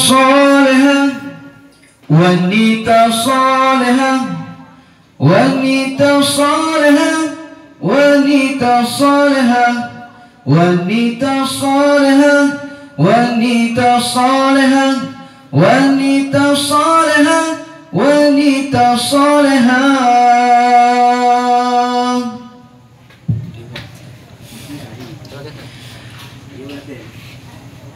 صالحة wanita salihah wanita salihah wanita salihah wanita salihah wanita salihah wanita salihah wanita salihah.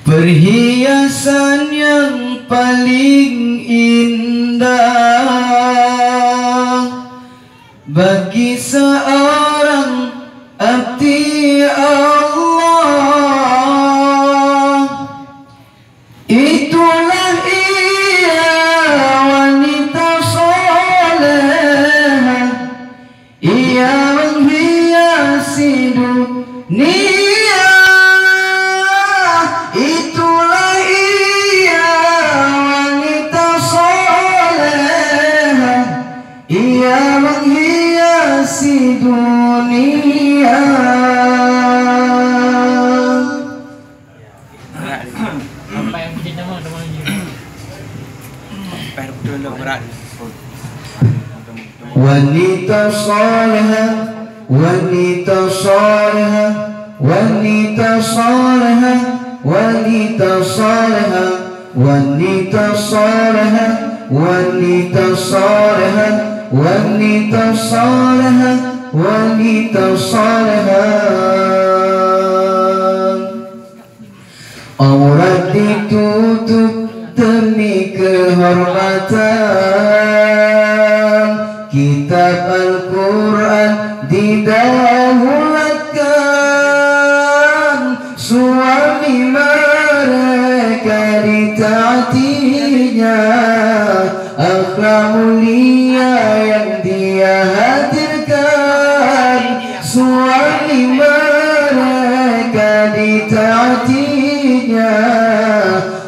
Perhiasan yang paling indah bagi seorang abdi Allah, itulah ia wanita salehah, ia menghiasi dunia. Itulah ia wanita salehah, ia menghiasi dunia. Apa yang menjadi nama wanita salehah, wanita salehah, wanita salehah, wanita salehah, wanita salehah, wanita salehah, wanita salehah, wanita salehah. Aurat ditutup demi kehormatan, kitab Al-Quran didahulukan, suami mereka ditaatinya, akhlak mulia yang dia hadirkan, suami mereka ditaatinya,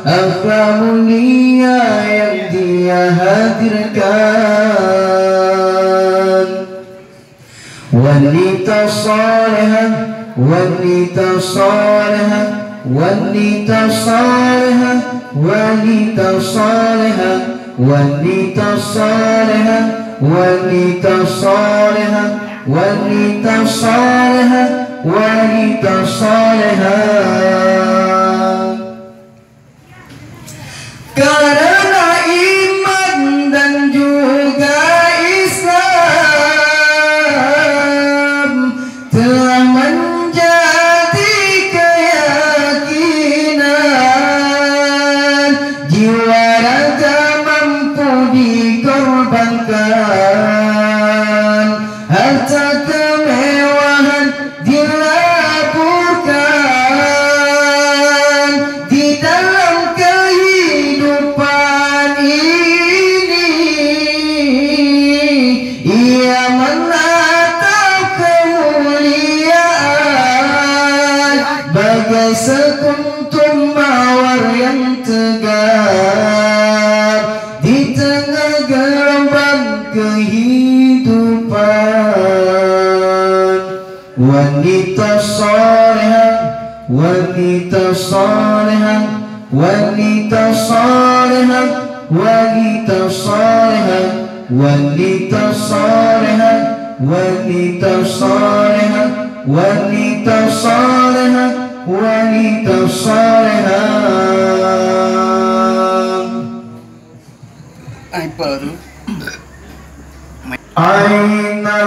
akhlak mulia yang dia hadirkan. Wanita salehah, wanita salehah, wanita salehah, wanita salehah, wanita salehah, wanita salehah, wanita salehah, wanita salehah. Karena iman dan juga Islam telah menjadi keyakinan, jiwa raga mampu dikorbankan, harta kemewahan dilaburkan di dalam kehidupan ini. Ia menatap kemuliaan bagai sekuntum mawar yang tegar di tengah gelombang kehidupan. Wanita salehah, wanita salehah, wanita salehah, wanita salehah, wanita salehah, wanita salehah, wanita salehah, wanita salehah. Apa tu? Aina